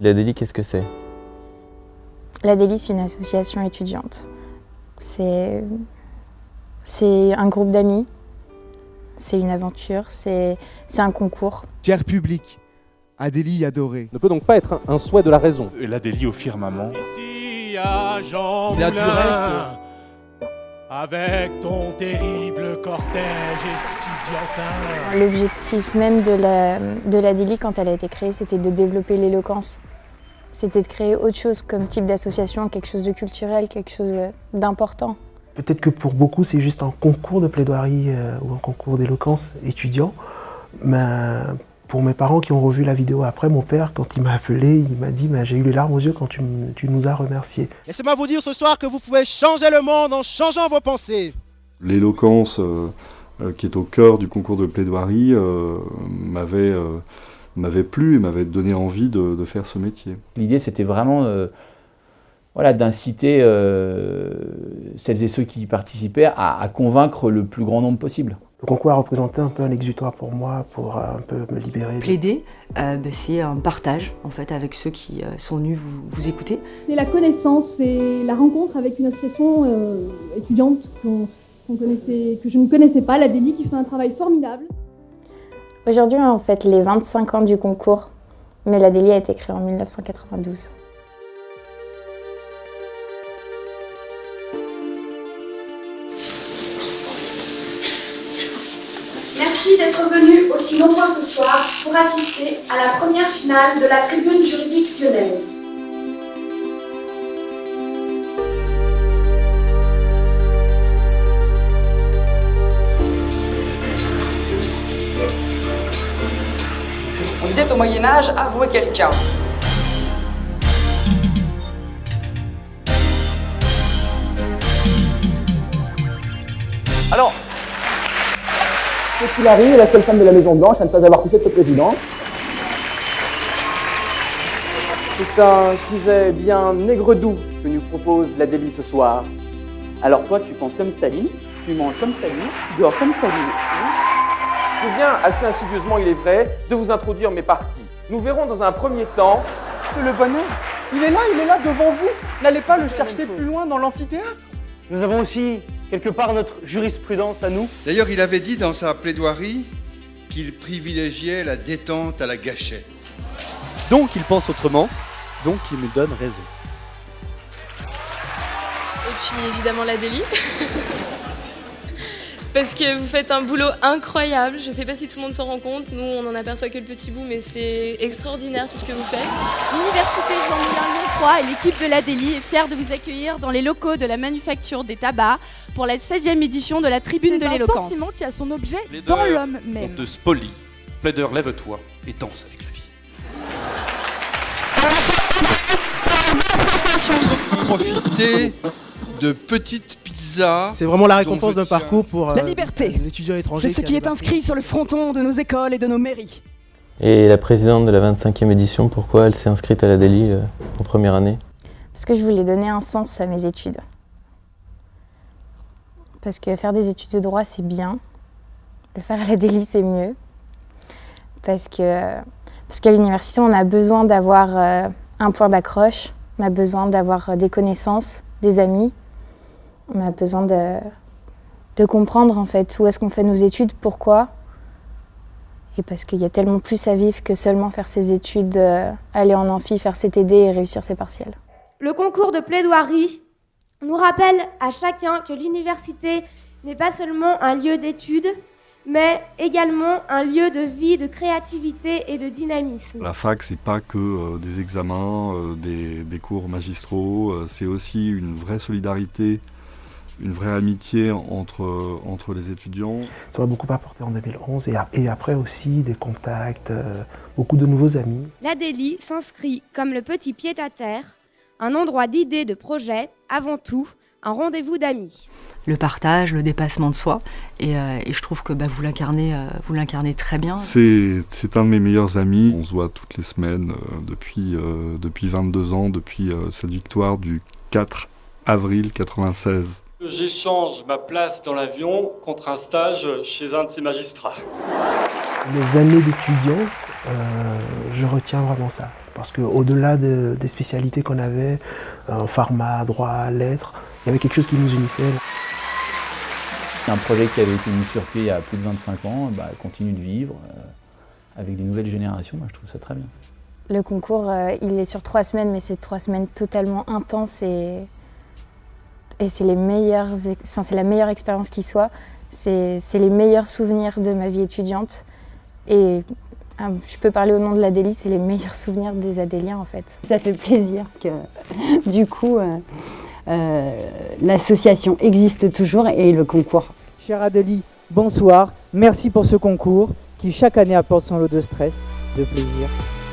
L'ADELI, qu'est-ce que c'est? L'ADELI, c'est une association étudiante. C'est un groupe d'amis, c'est une aventure, c'est un concours. Tiers public, ADELI adoré. Ne peut donc pas être un souhait de la raison. L'ADELI au firmament. Ici à Jean Il a du Moulin, reste. avec ton terrible cortège estudiantin. L'objectif même de l'ADELI, quand elle a été créée, c'était de développer l'éloquence. C'était de créer autre chose comme type d'association, quelque chose de culturel, quelque chose d'important. Peut-être que pour beaucoup, c'est juste un concours de plaidoirie ou un concours d'éloquence étudiant. Mais pour mes parents qui ont revu la vidéo après, mon père, quand il m'a appelé, il m'a dit « j'ai eu les larmes aux yeux quand tu nous as remerciés ». Laissez-moi vous dire ce soir que vous pouvez changer le monde en changeant vos pensées. L'éloquence qui est au cœur du concours de plaidoirie m'avait plu et m'avait donné envie de faire ce métier. L'idée, c'était vraiment d'inciter celles et ceux qui y participaient à convaincre le plus grand nombre possible. Le concours a représenté un peu un exutoire pour moi, pour un peu me libérer. Plaider, c'est un partage en fait, avec ceux qui sont venus vous écouter. C'est la connaissance, c'est la rencontre avec une association étudiante que je ne connaissais pas, l'ADELI, qui fait un travail formidable. Aujourd'hui, on fête les 25 ans du concours, mais l'ADELI a été créée en 1992. Merci d'être venus aussi nombreux ce soir pour assister à la première finale de la tribune juridique lyonnaise. On disait au Moyen-Âge, avouez quelqu'un. Alors, qu'est-ce qu'il arrive, la seule femme de la Maison Blanche à ne pas avoir couché avec le président? C'est un sujet bien aigre-doux que nous propose l'ADELI ce soir. Alors toi, tu penses comme Staline, tu manges comme Staline, tu dors comme Staline. Je viens, assez insidieusement il est vrai, de vous introduire mes partis. Nous verrons dans un premier temps que le bonheur, il est là devant vous. N'allez pas le chercher plus loin dans l'amphithéâtre. Nous avons aussi quelque part notre jurisprudence à nous. D'ailleurs, il avait dit dans sa plaidoirie qu'il privilégiait la détente à la gâchette. Donc il pense autrement, donc il me donne raison. Et puis évidemment l'ADELI. Parce que vous faites un boulot incroyable. Je ne sais pas si tout le monde s'en rend compte. Nous, on n'en aperçoit que le petit bout, mais c'est extraordinaire tout ce que vous faites. L'Université Jean Moulin Lyon 3 et l'équipe de l'ADELI est fière de vous accueillir dans les locaux de la Manufacture des Tabacs pour la 16e édition de la Tribune de l'éloquence. C'est un sentiment qui a son objet dans l'homme même. On te spolie. Plaideur, lève-toi et danse avec la vie. Profitez de petites pizzas. C'est vraiment la récompense d'un parcours pour la liberté. L'étudiant étranger. C'est ce qui est inscrit sur le fronton de nos écoles et de nos mairies. Et la présidente de la 25e édition, pourquoi elle s'est inscrite à l'ADELI en première année? Parce que je voulais donner un sens à mes études. Parce que faire des études de droit, c'est bien. Le faire à l'ADELI, c'est mieux. Parce qu'à l'université, on a besoin d'avoir un point d'accroche, on a besoin d'avoir des connaissances, des amis. On a besoin de comprendre en fait où est-ce qu'on fait nos études, pourquoi. Et parce qu'il y a tellement plus à vivre que seulement faire ses études, aller en amphi, faire ses TD et réussir ses partiels. Le concours de plaidoirie nous rappelle à chacun que l'université n'est pas seulement un lieu d'études, mais également un lieu de vie, de créativité et de dynamisme. La fac, c'est pas que des examens, des cours magistraux, c'est aussi une vraie solidarité, une vraie amitié entre les étudiants. Ça m'a beaucoup apporté en 2011 et après aussi des contacts, beaucoup de nouveaux amis. L'ADELI s'inscrit comme le petit pied-à-terre, un endroit d'idées, de projets, avant tout, un rendez-vous d'amis. Le partage, le dépassement de soi, et je trouve que vous l'incarnez très bien. C'est un de mes meilleurs amis. On se voit toutes les semaines depuis 22 ans, depuis cette victoire du 4 avril 96. J'échange ma place dans l'avion contre un stage chez un de ces magistrats. Les années d'étudiant, je retiens vraiment ça. Parce qu'au-delà des spécialités qu'on avait, pharma, droit, lettres, il y avait quelque chose qui nous unissait. Un projet qui avait été mis sur pied il y a plus de 25 ans continue de vivre avec des nouvelles générations. Moi, je trouve ça très bien. Le concours, il est sur 3 semaines, mais c'est 3 semaines totalement intenses et c'est la meilleure expérience qui soit. C'est les meilleurs souvenirs de ma vie étudiante. Et je peux parler au nom de l'Adélie, c'est les meilleurs souvenirs des Adéliens en fait. Ça fait plaisir que du coup l'association existe toujours et le concours. Chère Adélie, bonsoir. Merci pour ce concours qui chaque année apporte son lot de stress, de plaisir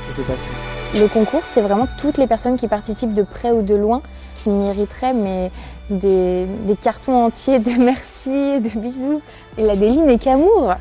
et de passion. Le concours, c'est vraiment toutes les personnes qui participent de près ou de loin qui mériteraient mais des cartons entiers de merci, de bisous. Et l'Adélie n'est qu'amour.